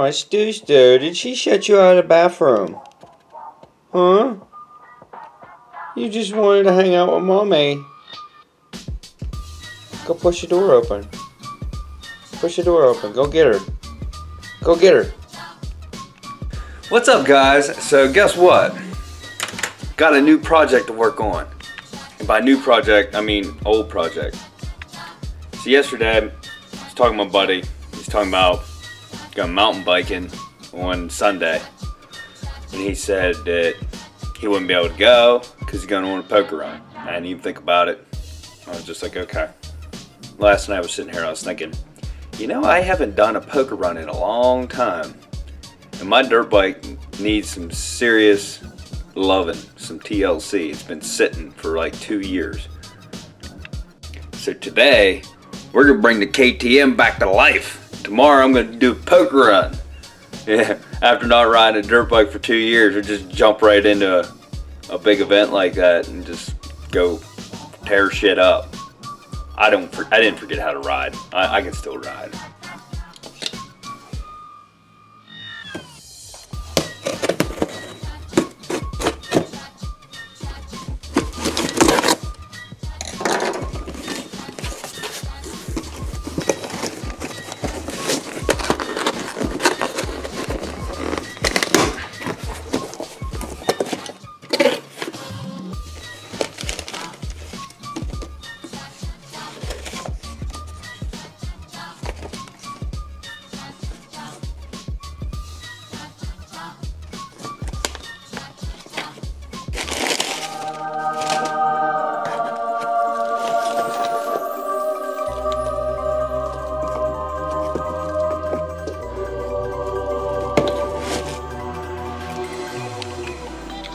Oh, Stu, did she shut you out of the bathroom? Huh? You just wanted to hang out with Mommy. Go push the door open. Push the door open. Go get her. Go get her. What's up, guys? So guess what? Got a new project to work on. And by new project, I mean old project. So yesterday, I was talking to my buddy. He's talking about going mountain biking on Sunday. And he said that he wouldn't be able to go because he's going on a poker run. I didn't even think about it. I was just like, okay. Last night I was sitting here, I was thinking, you know, I haven't done a poker run in a long time. And my dirt bike needs some serious loving, some TLC. It's been sitting for like 2 years. So today, we're gonna bring the KTM back to life. Tomorrow I'm gonna do a poker run. Yeah, after not riding a dirt bike for 2 years, we just jump right into a big event like that and just go tear shit up. I didn't forget how to ride. I can still ride.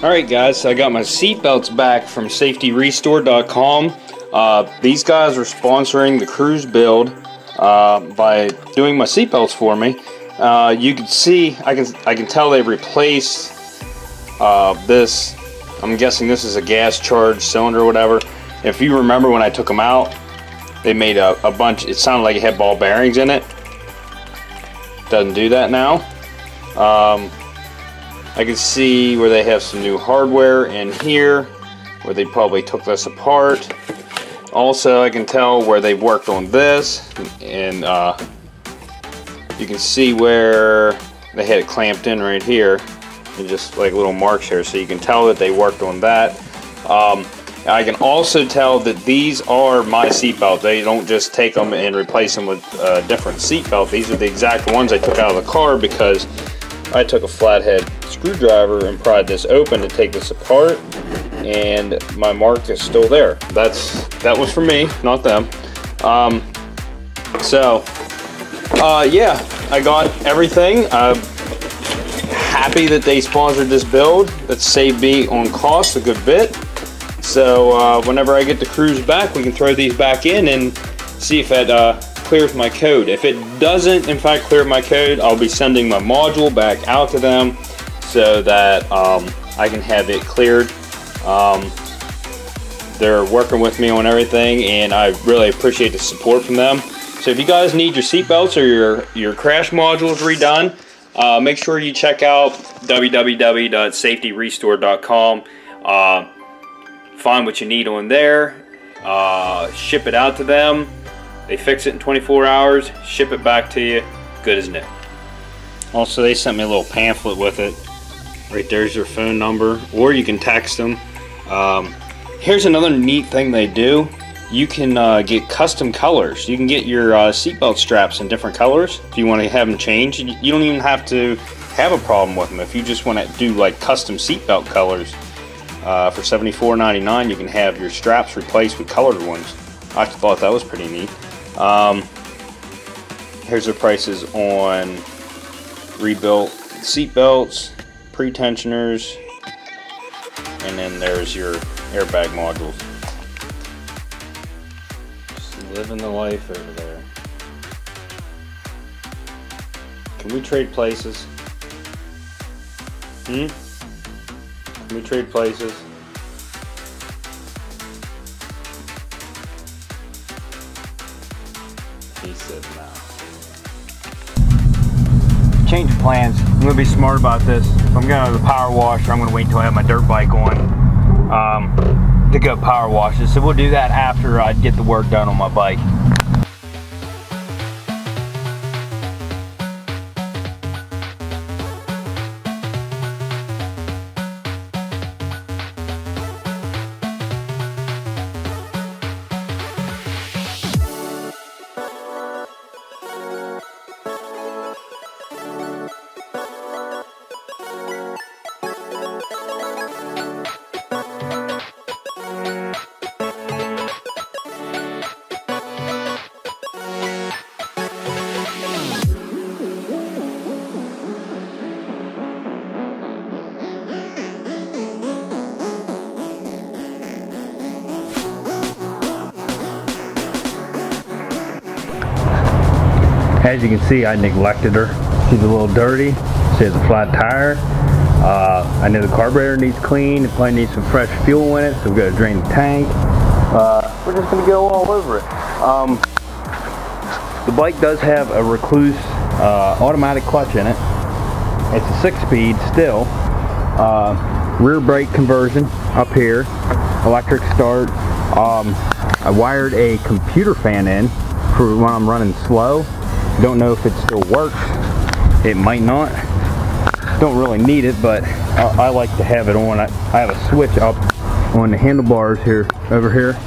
Alright guys, so I got my seatbelts back from safetyrestore.com. These guys are sponsoring the cruise build by doing my seatbelts for me. You can see, I can tell they replaced this. I'm guessing this is a gas charged cylinder or whatever. If you remember when I took them out, they made a bunch, it sounded like it had ball bearings in it. Doesn't do that now. I can see where they have some new hardware in here, where they probably took this apart. Also, I can tell where they worked on this, and you can see where they had it clamped in right here, and just like little marks here, so you can tell that they worked on that. I can also tell that these are my seatbelt. They don't just take them and replace them with a different seatbelt. These are the exact ones I took out of the car because I took a flathead screwdriver and pried this open to take this apart, and my mark is still there. That was for me, not them. Yeah, I got everything. I'm happy that they sponsored this build. That saved me on cost a good bit. So whenever I get the cruise back, we can throw these back in and see if it clears my code. If it doesn't in fact clear my code, I'll be sending my module back out to them so that I can have it cleared. They're working with me on everything, and I really appreciate the support from them. So if you guys need your seatbelts or your crash modules redone, make sure you check out www.safetyrestore.com. Find what you need on there, ship it out to them. They fix it in 24 hours, ship it back to you, good as new. Also, they sent me a little pamphlet with it. Right there's their phone number, or you can text them. Here's another neat thing they do. You can get custom colors. You can get your seatbelt straps in different colors. If you want to have them changed, you don't even have to have a problem with them. If you just want to do like custom seatbelt colors, for $74.99, you can have your straps replaced with colored ones. I thought that was pretty neat. Here's the prices on rebuilt seatbelts, pre-tensioners, and then there's your airbag modules. Just living the life over there. Can we trade places? Can we trade places? He said no. change of plans. I'm gonna be smart about this. If I'm going to the power washer, I'm gonna wait until I have my dirt bike on to go power wash it. So we'll do that after I get the work done on my bike. As you can see, I neglected her. She's a little dirty. She has a flat tire. I know the carburetor needs clean. It probably needs some fresh fuel in it, so we've got to drain the tank. We're just going to go all over it. The bike does have a Recluse automatic clutch in it. It's a 6-speed still. Rear brake conversion up here. Electric start. I wired a computer fan in for when I'm running slow. Don't know if it still works. It might not. Don't really need it, but I like to have it on. I have a switch up on the handlebars here, over here,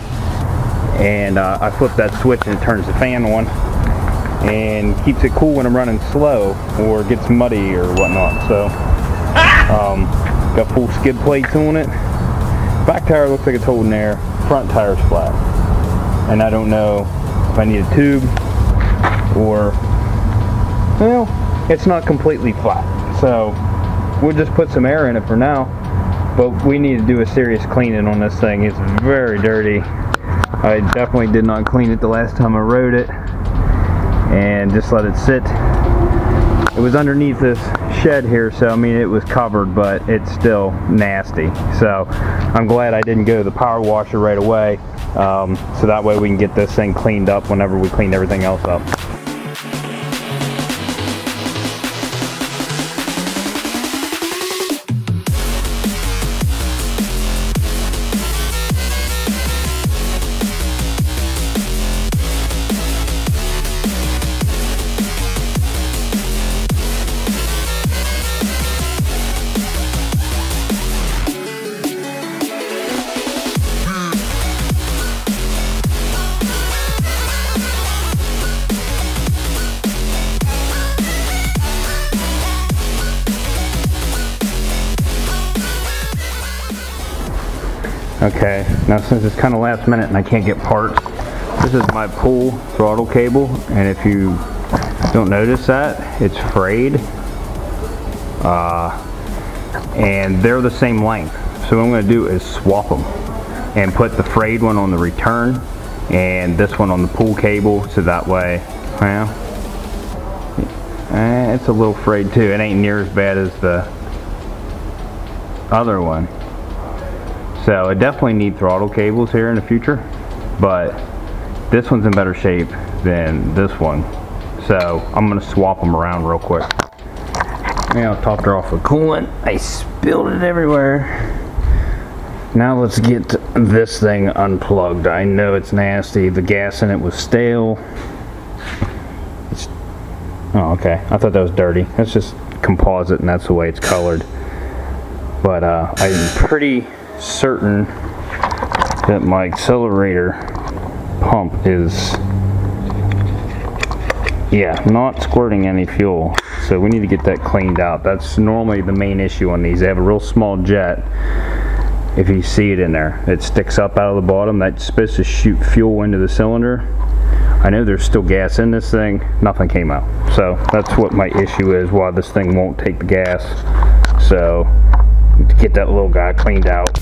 and I flip that switch and it turns the fan on and keeps it cool when I'm running slow or gets muddy or whatnot. So got full skid plates on it. Back tire looks like it's holding air. Front tire's flat, and I don't know if I need a tube or, well, it's not completely flat, so we'll just put some air in it for now. But we need to do a serious cleaning on this thing. It's very dirty. I definitely did not clean it the last time I rode it and just let it sit. It was underneath this shed here, so I mean it was covered, but it's still nasty. So I'm glad I didn't go to the power washer right away, so that way we can get this thing cleaned up whenever we clean everything else up. Okay, now since it's kind of last minute and I can't get parts, this is my pull throttle cable, and if you don't notice that, it's frayed, and they're the same length. So what I'm going to do is swap them and put the frayed one on the return and this one on the pull cable, so that way, well, it's a little frayed too. It ain't near as bad as the other one. So I definitely need throttle cables here in the future, but this one's in better shape than this one. So I'm gonna swap them around real quick. Now I topped her off with coolant. I spilled it everywhere. Now let's get this thing unplugged. I know it's nasty. The gas in it was stale. Oh, okay. I thought that was dirty. That's just composite and that's the way it's colored. But I'm pretty certain that my accelerator pump is, yeah, not squirting any fuel. So we need to get that cleaned out. That's normally the main issue on these. They have a real small jet. If you see it in there, it sticks up out of the bottom. That's supposed to shoot fuel into the cylinder. I know there's still gas in this thing. Nothing came out. So that's what my issue is, why this thing won't take the gas. So to get that little guy cleaned out.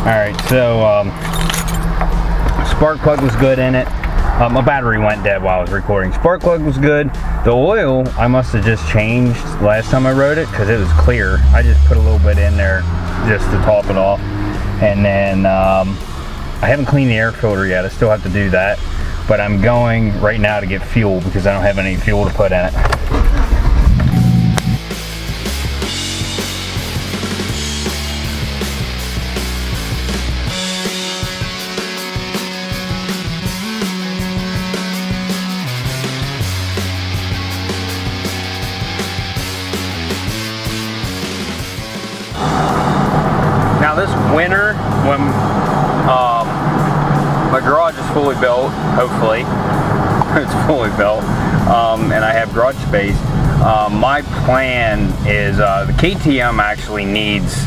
Alright, so spark plug was good in it. My battery went dead while I was recording. Spark plug was good. The oil, I must have just changed last time I rode it because it was clear. I just put a little bit in there just to top it off. And then I haven't cleaned the air filter yet. I still have to do that. But I'm going right now to get fuel because I don't have any fuel to put in it. Now this winter, when my garage is fully built, hopefully it's fully built, and I have garage space, my plan is the KTM actually needs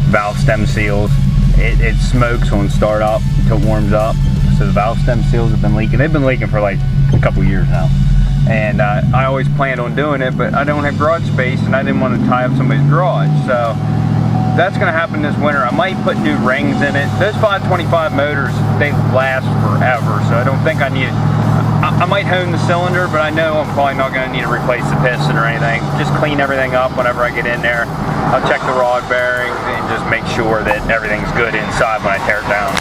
valve stem seals. It smokes on startup until it warms up, so the valve stem seals have been leaking. They've been leaking for like a couple years now, and I always planned on doing it, but I don't have garage space and I didn't want to tie up somebody's garage, so that's going to happen this winter. I might put new rings in it. Those 525 motors, they last forever, so I don't think I need it. I might hone the cylinder, but I know I'm probably not going to need to replace the piston or anything. Just clean everything up whenever I get in there. I'll check the rod bearings and just make sure that everything's good inside when I tear it down.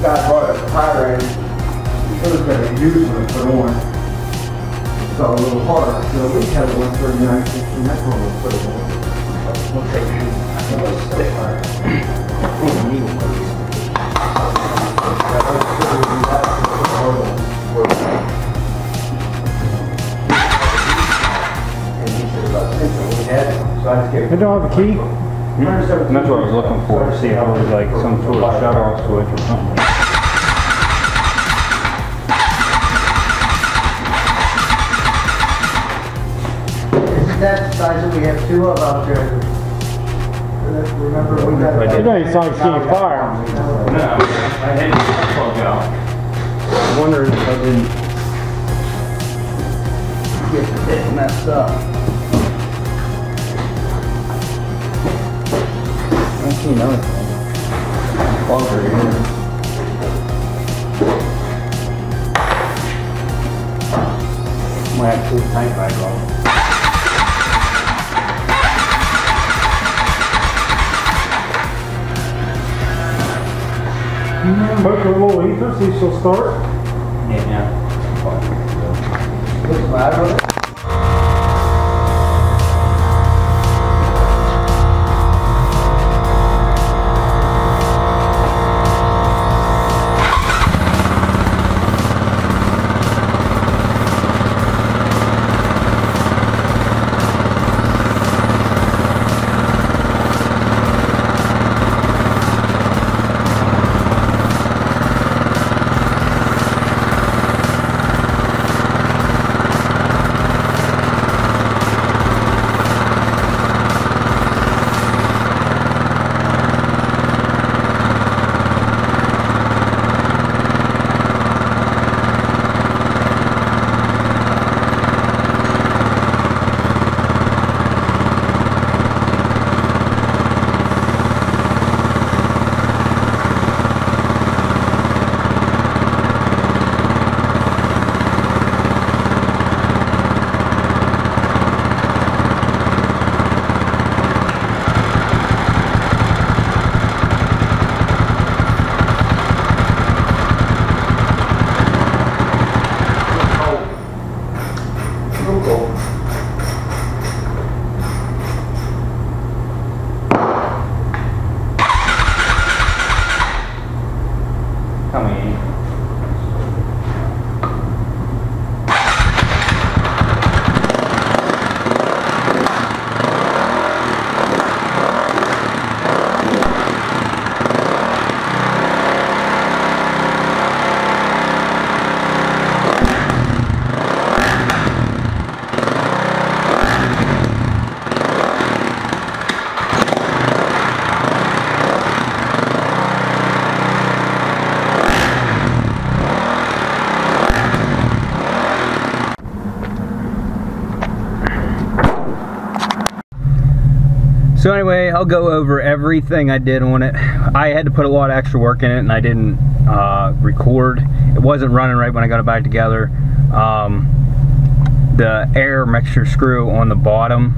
Guy brought a tire in, he was going to use one for one. It's a little hard, so we had one for 96, and that's one we'll put it on. We'll take it. We'll stick our needle works. And he said about 6 that we had, so I just gave. I don't have a key. That's what I was looking for, to see if it was like some sort of shut-off switch or something. Isn't that the size that we have two of out there? Remember we got. You know, it's not seeing fire. No, I had to plug out. I wonder if I didn't get the bit messed up. I see another thing. Plugger here. Might have to tank back on. Hook her little ether, see if she'll start. Yeah. What's the matter with it? So anyway, I'll go over everything I did on it. I had to put a lot of extra work in it, and I didn't record. It wasn't running right when I got it back together. The air mixture screw on the bottom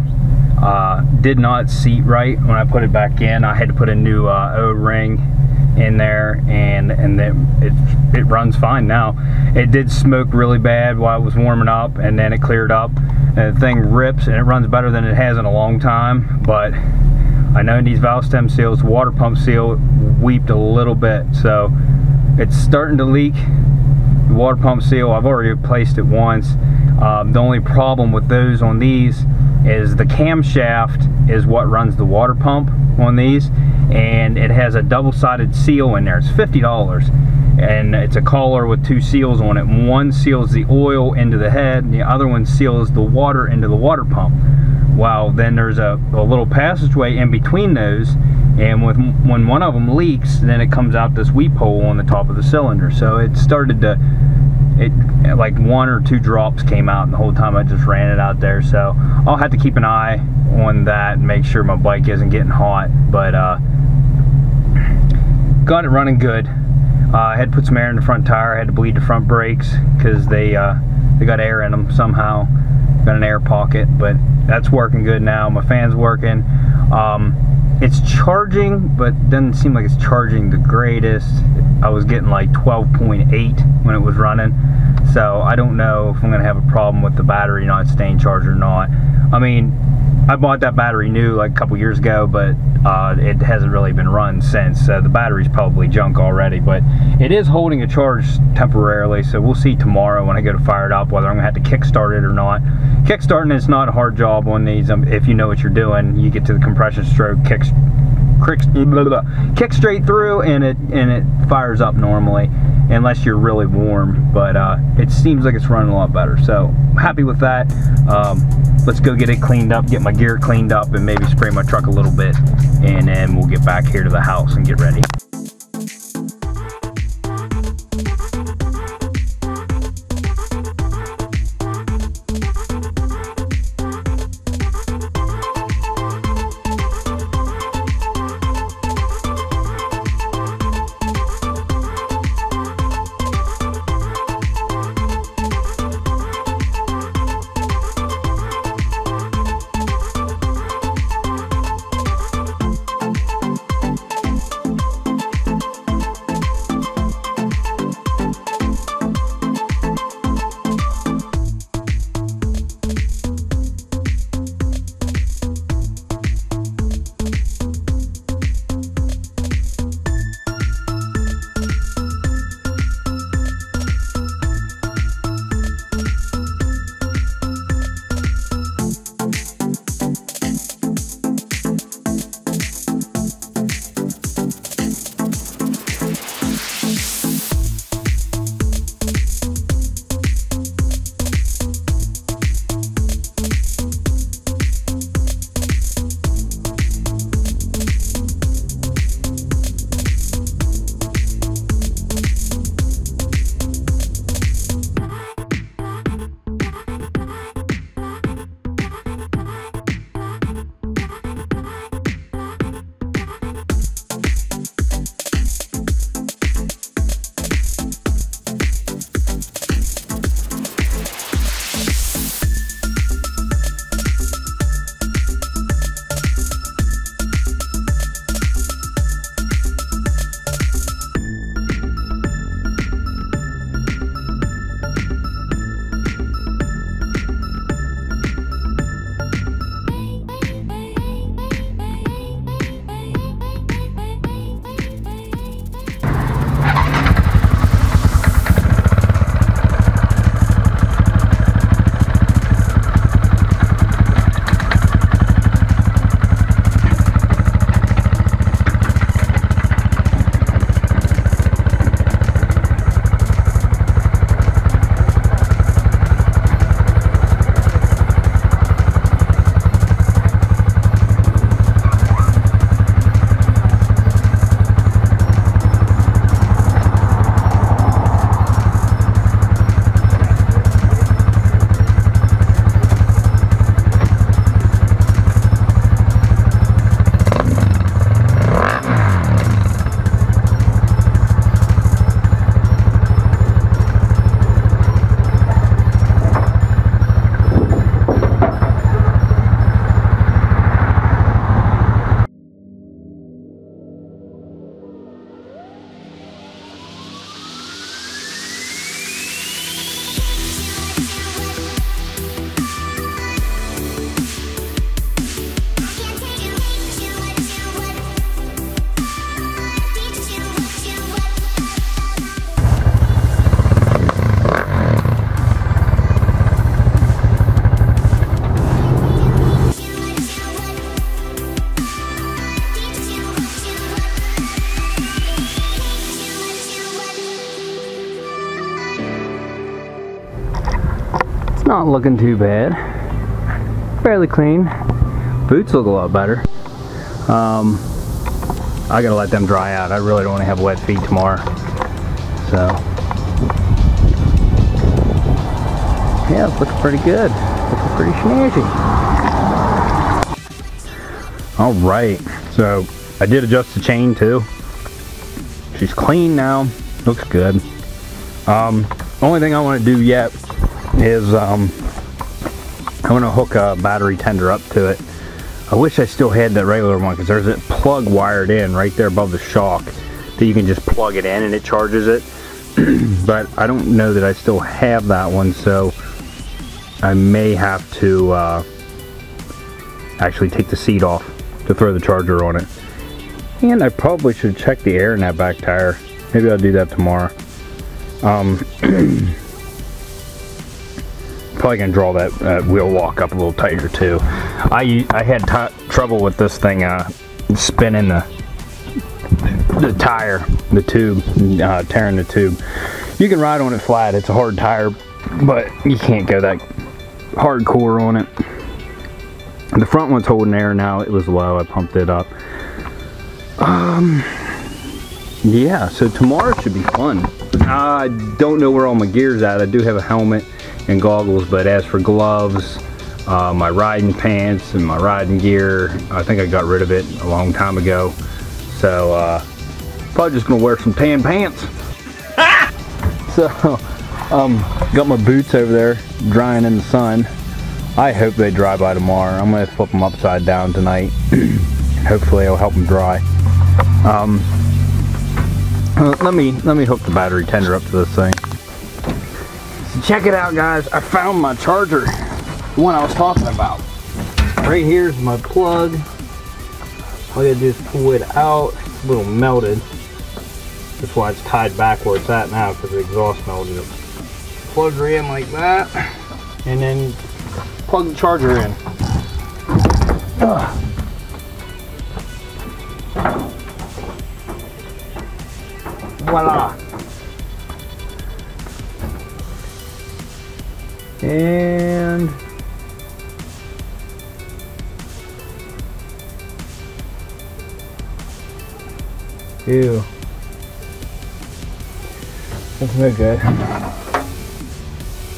did not seat right when I put it back in. I had to put a new O-ring in there, and then it runs fine now. It did smoke really bad while it was warming up, and then it cleared up, and the thing rips, and it runs better than it has in a long time. But I know these valve stem seals, water pump seal, weeped a little bit, so it's starting to leak. The water pump seal, I've already replaced it once. The only problem with those on these is the camshaft is what runs the water pump on these, and it has a double-sided seal in there. It's $50, and it's a collar with two seals on it. One seals the oil into the head, and the other one seals the water into the water pump. Well, then there's a little passageway in between those, and when one of them leaks, then it comes out this weep hole on the top of the cylinder. So it started to, like 1 or 2 drops came out, and the whole time I just ran it out there. So I'll have to keep an eye on that and make sure my bike isn't getting hot. But got it running good. I had to put some air in the front tire. I had to bleed the front brakes because they got air in them somehow. Got an air pocket, but that's working good now. My fan's working. It's charging, but doesn't seem like it's charging the greatest. I was getting like 12.8 when it was running, so I don't know if I'm gonna have a problem with the battery not staying charged or not. I mean, I bought that battery new like a couple years ago, but it hasn't really been run since. The battery's probably junk already, but it is holding a charge temporarily, so we'll see tomorrow when I go to fire it up whether I'm gonna have to kickstart it or not. Kickstarting is not a hard job on these. If you know what you're doing, you get to the compression stroke, kick straight through, and it fires up normally, unless you're really warm. But it seems like it's running a lot better, so I'm happy with that. Let's go get it cleaned up, get my gear cleaned up, and maybe spray my truck a little bit, and then we'll get back here to the house and get ready. not looking too bad. Fairly clean. Boots look a lot better. I gotta let them dry out. I really don't want to have wet feet tomorrow. So, yeah, it's looking pretty good. Looking pretty snazzy. Alright, so I did adjust the chain too. She's clean now. Looks good. Only thing I want to do yet is I want to hook a battery tender up to it. I wish I still had that regular one, because there's a plug wired in right there above the shock that you can just plug it in and it charges it. But I don't know that I still have that one, so I may have to actually take the seat off to throw the charger on it. And I probably should check the air in that back tire. Maybe I'll do that tomorrow. Probably gonna draw that wheel lock up a little tighter too. I had trouble with this thing spinning the tire, the tube, tearing the tube. You can ride on it flat. It's a hard tire, but you can't go that hardcore on it. The front one's holding air now. It was low. I pumped it up. Yeah, so tomorrow should be fun. I don't know where all my gear's at. I do have a helmet and goggles, but as for gloves, my riding pants and my riding gear, I think I got rid of it a long time ago. So probably just gonna wear some tan pants. So got my boots over there drying in the sun. I hope they dry by tomorrow. I'm gonna flip them upside down tonight. Hopefully it'll help them dry. Let me hook the battery tender up to this thing. So check it out, guys. I found my charger, the one I was talking about. Right here's my plug. All I gotta do is pull it out. It's a little melted. That's why it's tied back where it's at now, because the exhaust melted it. Plug her in like that, and then plug the charger in. Voila. And ew, that's no good.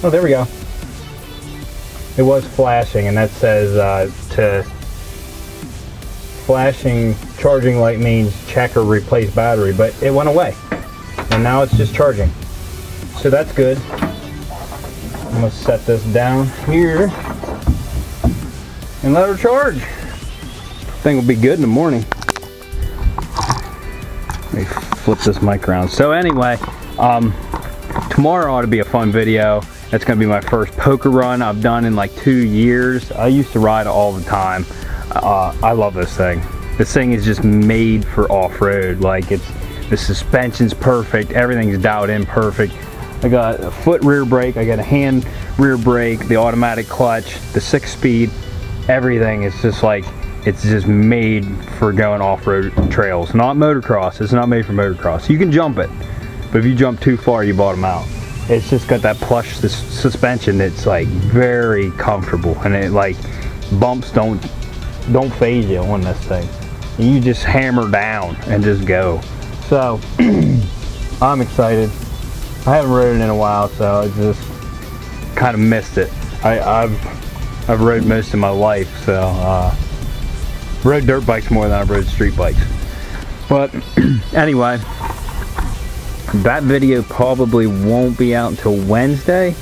Oh, there we go. It was flashing, and that says to flashing charging light means check or replace battery, but it went away and now it's just charging, so that's good. I'm gonna set this down here and let her charge. Thing will be good in the morning. Let me flip this mic around. So anyway, tomorrow ought to be a fun video. It's gonna be my first poker run I've done in like 2 years. I used to ride all the time. I love this thing. This thing is just made for off-road. Like, the suspension's perfect, everything's dialed in perfect. I got a foot rear brake, I got a hand rear brake, the automatic clutch, the 6-speed, everything is just like, it's just made for going off-road trails. Not motocross, it's not made for motocross. You can jump it, but if you jump too far, you bottom out. It's just got that plush suspension that's like very comfortable, and it like bumps don't phase you on this thing. You just hammer down and just go. So I'm excited. I haven't rode it in a while, so I just kind of missed it. I've rode most of my life, so rode dirt bikes more than I've rode street bikes. But anyway, that video probably won't be out until Wednesday.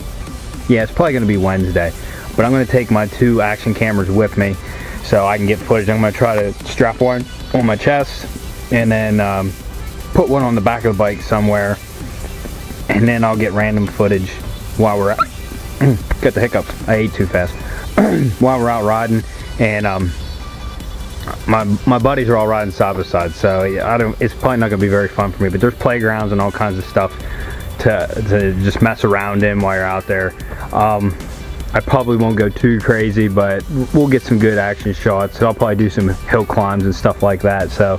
Yeah, it's probably going to be Wednesday. But I'm going to take my 2 action cameras with me so I can get footage. I'm going to try to strap one on my chest and then put one on the back of the bike somewhere. And then I'll get random footage while we're out. Got the hiccups. I ate too fast. While we're out riding. And my buddies are all riding side by side, so it's probably not going to be very fun for me, but there's playgrounds and all kinds of stuff to just mess around in while you're out there. I probably won't go too crazy, but we'll get some good action shots. I'll probably do some hill climbs and stuff like that, so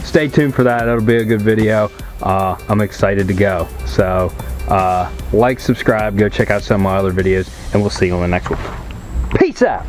stay tuned for that. That'll be a good video. I'm excited to go, so Like, subscribe, go check out some of my other videos, and we'll see you on the next one. Peace out!